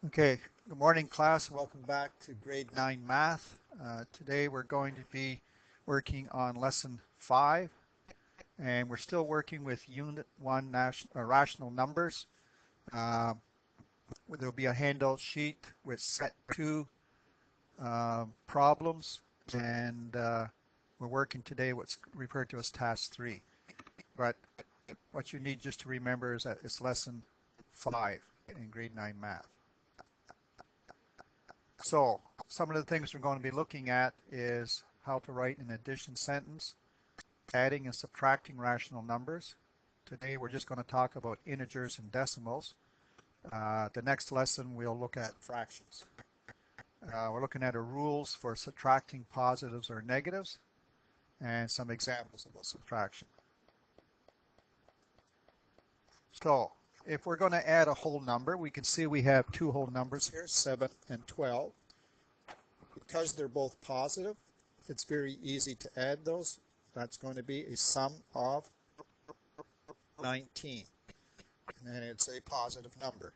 Okay, good morning class. Welcome back to grade 9 math. Today we're going to be working on lesson 5 and we're still working with unit 1 rational numbers. There'll be a handout sheet with set 2 problems and we're working today what's referred to as task 3. But what you need just to remember is that it's lesson 5 in grade 9 math. So some of the things we're going to be looking at is how to write an addition sentence, adding and subtracting rational numbers. Today we're just going to talk about integers and decimals. The next lesson we'll look at fractions. We're looking at the rules for subtracting positives or negatives and some examples about subtraction. So if we're going to add a whole number, we can see we have two whole numbers here, 7 and 12. Because they're both positive, it's very easy to add those. That's going to be a sum of 19. And it's a positive number.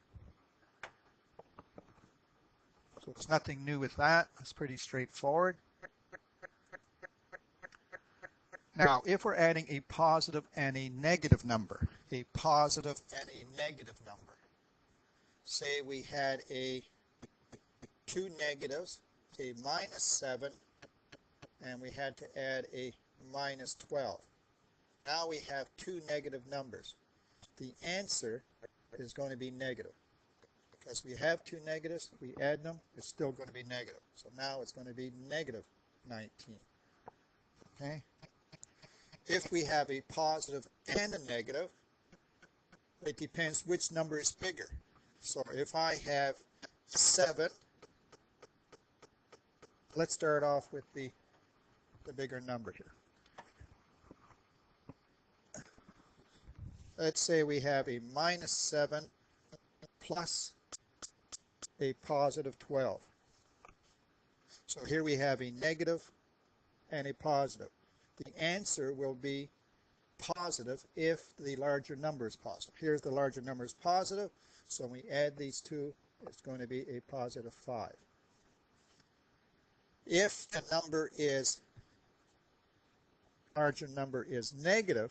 So there's nothing new with that. It's pretty straightforward. Now, if we're adding a positive and a negative number, say we had two negatives, a minus 7, and we had to add a minus 12. Now we have two negative numbers. The answer is going to be negative. Because we have two negatives, we add them, it's still going to be negative. So now it's going to be negative 19. Okay? If we have a positive and a negative, it depends which number is bigger. So if I have 7, let's start off with the bigger number here. Let's say we have a minus 7 plus a positive 12. So here we have a negative and a positive. The answer will be positive if the larger number is positive. Here's the larger number is positive, so when we add these two, it's going to be a positive 5. If the larger number is negative,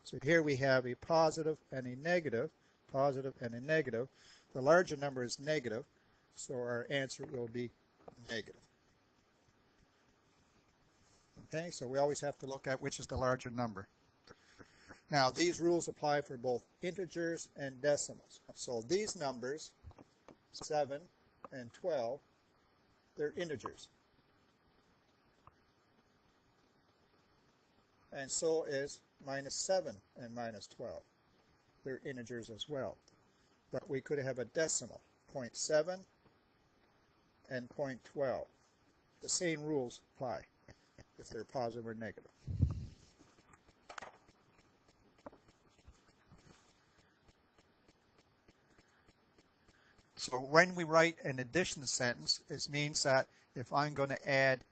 so here we have a positive and a negative, The larger number is negative, so our answer will be negative. Okay, so we always have to look at which is the larger number. Now, these rules apply for both integers and decimals. So these numbers, 7 and 12, they're integers. And so is minus 7 and minus 12. They're integers as well. But we could have a decimal, 0.7 and 0.12. The same rules apply if they're positive or negative. So when we write an addition sentence, it means that if I'm going to add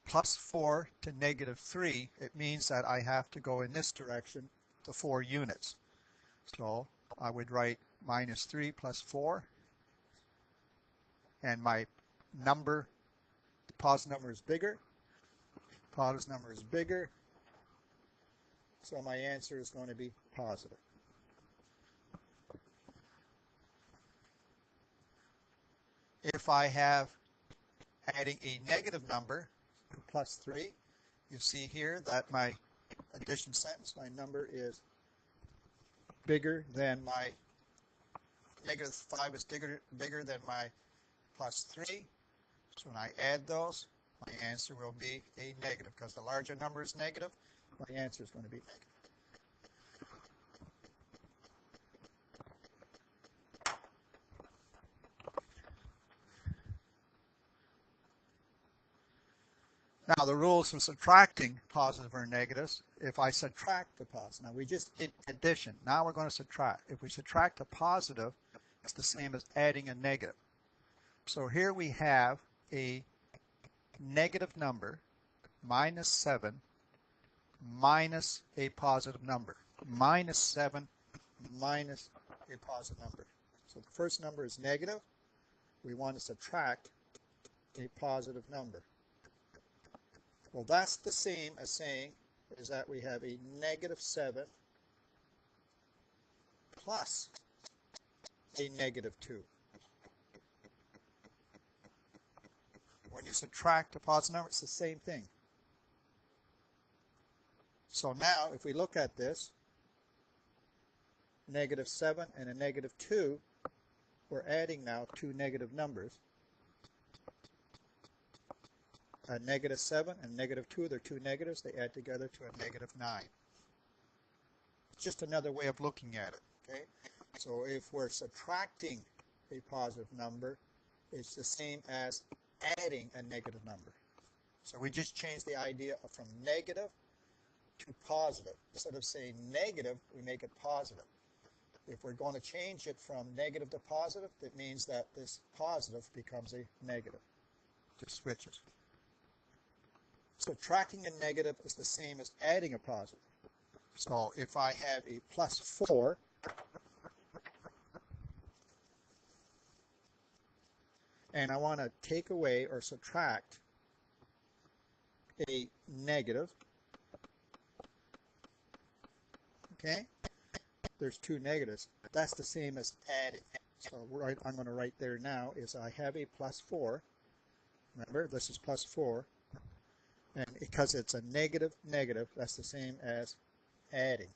plus 4 to negative 3, it means that I have to go in this direction to 4 units. So I would write minus 3 plus 4, and my number, the positive number is bigger. Positive number is bigger, so my answer is going to be positive. If I have adding a negative number, plus 3, you see here that my addition sentence, my number is bigger than my negative 5 is bigger than my plus 3. So when I add those, my answer will be a negative. Because the larger number is negative, my answer is going to be negative. Now the rules for subtracting positive or negatives, if I subtract the positive, now we just did addition, now we're going to subtract. If we subtract a positive, it's the same as adding a negative. So here we have a negative number, minus 7, minus a positive number. minus 7 minus a positive number. So the first number is negative. We want to subtract a positive number. Well, that's the same as saying is that we have a negative 7 plus a negative 2. When you subtract a positive number, it's the same thing. So now, if we look at this, negative 7 and a negative 2, we're adding now two negative numbers. A negative 7 and negative 2, they're two negatives. They add together to a negative 9. It's just another way of looking at it. Okay? So if we're subtracting a positive number, it's the same as adding a negative number. So we just changed the idea from negative to positive. Instead of saying negative, we make it positive. If we're going to change it from negative to positive, that means that this positive becomes a negative. Just switches. Subtracting a negative is the same as adding a positive. So if I have a plus 4, and I want to take away or subtract a negative, okay, there's two negatives. That's the same as adding. So what I'm going to write there now is I have a plus 4. Remember, this is plus 4. And because it's a negative negative, that's the same as adding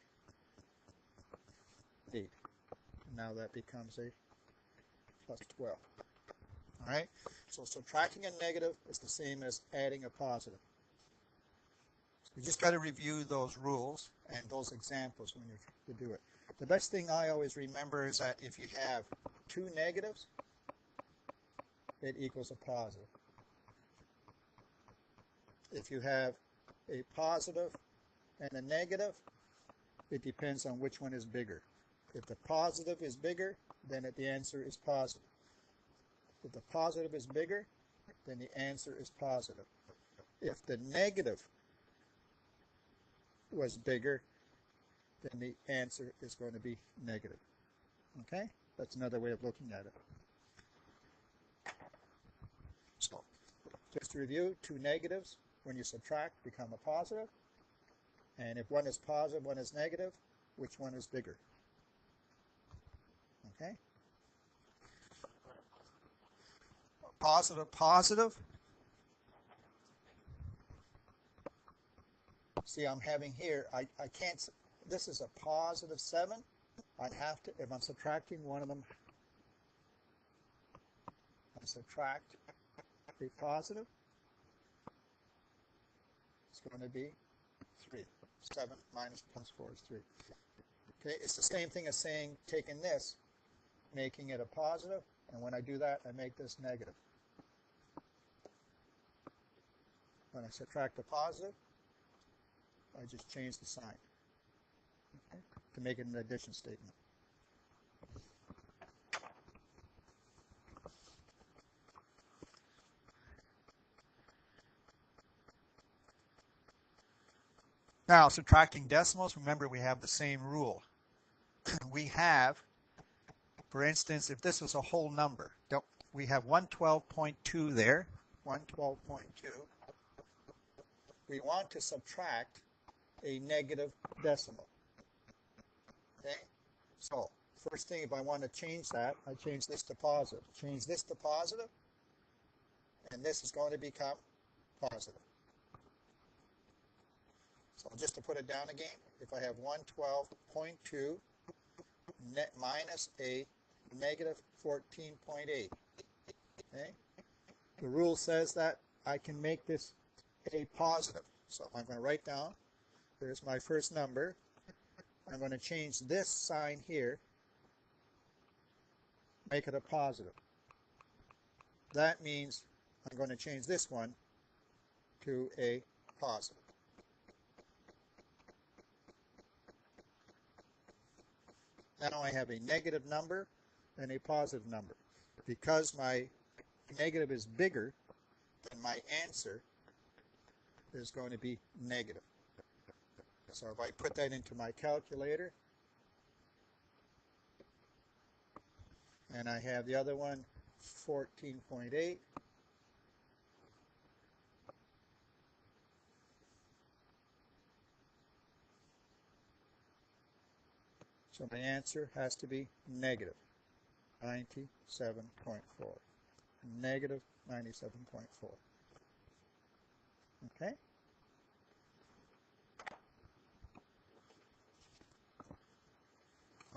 8. Now that becomes a plus 12. All right? So subtracting a negative is the same as adding a positive. You just got to review those rules and those examples when you do it. The best thing I always remember is that if you have two negatives, it equals a positive. If you have a positive and a negative, it depends on which one is bigger. If the positive is bigger, then the answer is positive. If the positive is bigger, then the answer is positive. If the negative was bigger, then the answer is going to be negative. Okay? That's another way of looking at it. So, just to review, two negatives, when you subtract, become a positive. And if one is positive, one is negative, which one is bigger? Okay? Positive, positive. See, I'm having here, I can't, this is a positive 7. I'd have to, if I'm subtracting one of them, I subtract a positive, it's going to be 3. 7 minus plus 4 is 3. Okay, it's the same thing as saying, taking this, making it a positive, and when I do that, I make this negative. When I subtract a positive, I just change the sign, okay, to make it an addition statement. Now, subtracting decimals, remember we have the same rule. We have, for instance, if this was a whole number, we have 112.2 there, 112.2. We want to subtract a negative decimal. Okay? So, first thing, if I want to change that, I change this to positive. Change this to positive, and this is going to become positive. So just to put it down again, if I have 112.2 minus a negative 14.8, okay? The rule says that I can make this a positive. So I'm going to write down, there's my first number. I'm going to change this sign here, make it a positive. That means I'm going to change this one to a positive. Now I have a negative number and a positive number. Because my negative is bigger, then my answer is going to be negative. So if I put that into my calculator, and I have the other one, 14.8. So my answer has to be negative 97.4. Negative 97.4. Okay?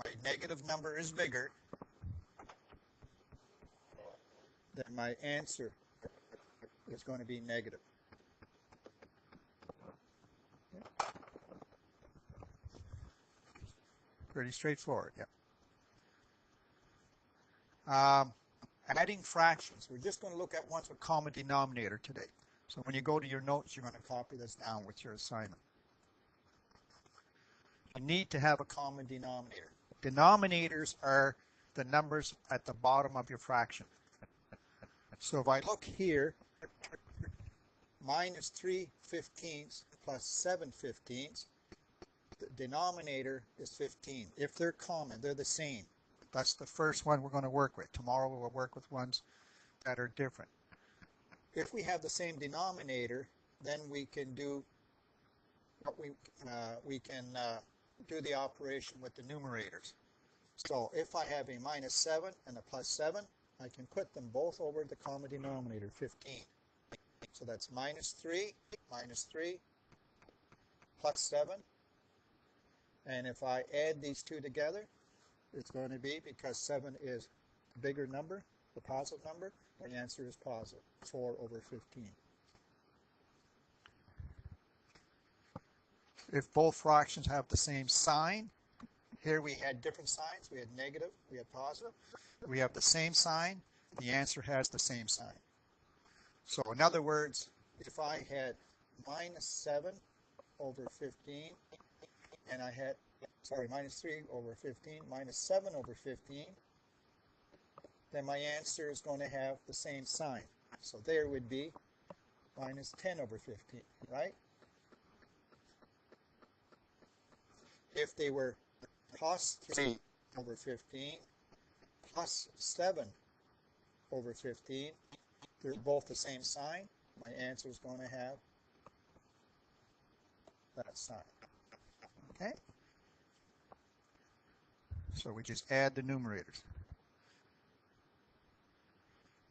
My negative number is bigger, then my answer is going to be negative. Okay. Pretty straightforward, yeah. Adding fractions. We're just going to look at ones with common denominator today. So when you go to your notes, you're going to copy this down with your assignment. You need to have a common denominator. Denominators are the numbers at the bottom of your fraction. So if I look here, minus 3/15 plus 7/15, the denominator is 15. If they're common, they're the same. That's the first one we're going to work with. Tomorrow we'll work with ones that are different. If we have the same denominator, then we can do what we can do the operation with the numerators. So if I have a minus 7 and a plus 7, I can put them both over the common denominator, 15. So that's minus 3 plus 7. And if I add these two together, it's going to be, because 7 is the bigger number, the positive number, the answer is positive, 4 over 15. If both fractions have the same sign, here we had different signs. We had negative, we had positive. We have the same sign, the answer has the same sign. So in other words, if I had minus 7 over 15, and I had, minus 3 over 15, minus 7 over 15, then my answer is going to have the same sign. So there would be minus 10 over 15, right? If they were plus 3 over 15, plus 7 over 15, they're both the same sign. My answer is going to have that sign. Okay? So we just add the numerators.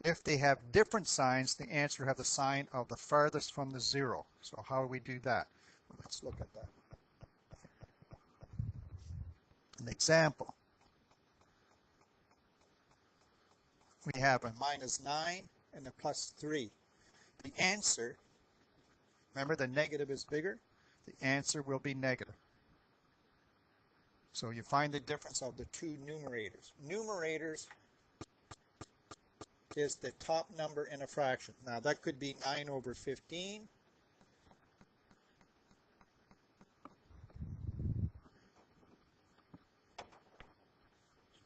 If they have different signs, the answer have the sign of the farthest from the zero. So how do we do that? Let's look at that. An example. We have a minus 9 and a plus 3. The answer, remember the negative is bigger, the answer will be negative. So you find the difference of the two numerators. Numerators is the top number in a fraction. Now that could be 9 over 15.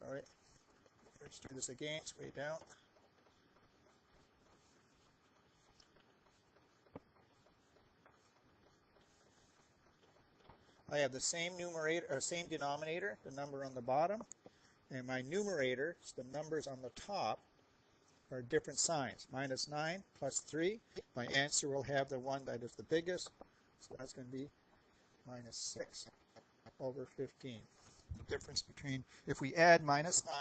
Sorry, let's do this again, it's way down. I have the same numerator, or same denominator, the number on the bottom, and my numerator, the numbers on the top, are different signs. Minus 9 plus 3. My answer will have the one that is the biggest, so that's going to be minus 6 over 15. The difference between, if we add minus 9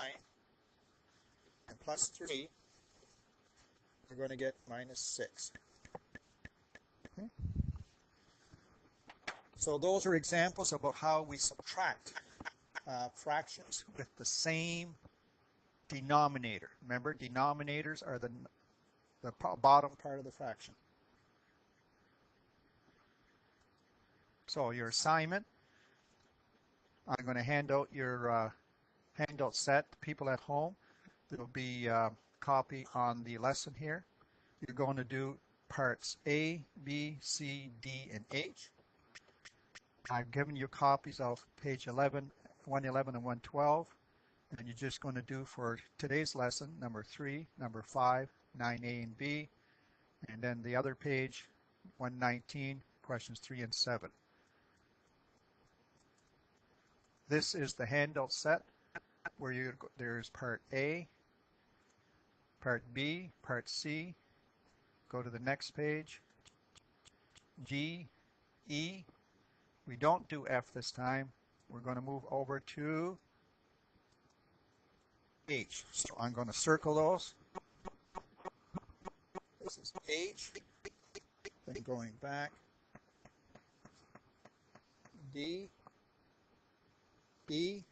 and plus 3, we're going to get minus 6. Okay. So those are examples about how we subtract fractions with the same denominator. Remember, denominators are the bottom part of the fraction. So your assignment, I'm going to hand out your handout set. People at home, there will be a copy on the lesson here. You're going to do parts A, B, C, D, and H. I've given you copies of page 11, 111 and 112. And you're just going to do for today's lesson, number 3, number 5, 9A and B, and then the other page, 119, questions 3 and 7. This is the handout set where there's part A, part B, part C. Go to the next page. G, E. We don't do F this time. We're going to move over to H. So I'm going to circle those. This is H. Then going back. D, E,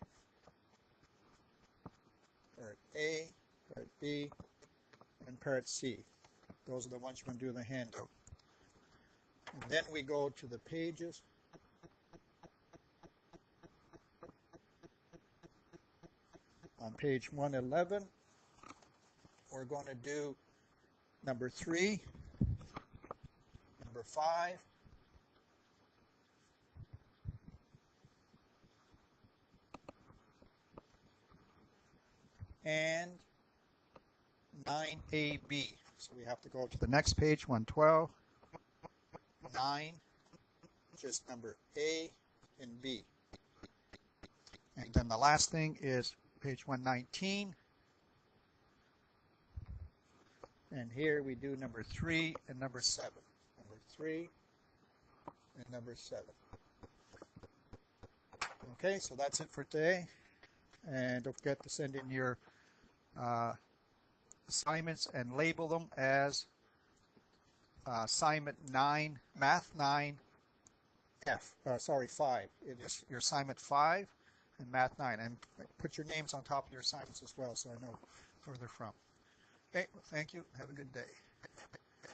part A, part B, and part C. Those are the ones you're going to do in the handout. And then we go to the pages. On page 111, we're going to do number 3, number 5, and 9AB. So we have to go to the next page, 112, 9, just number A and B. And then the last thing is page 119. And here we do number 3 and number 7. Number 3 and number 7. Okay, so that's it for today. And don't forget to send in your assignments and label them as assignment 9, math 9, 5. It is your assignment 5 and math 9. And put your names on top of your assignments as well so I know where they're from. Okay, well, thank you. Have a good day.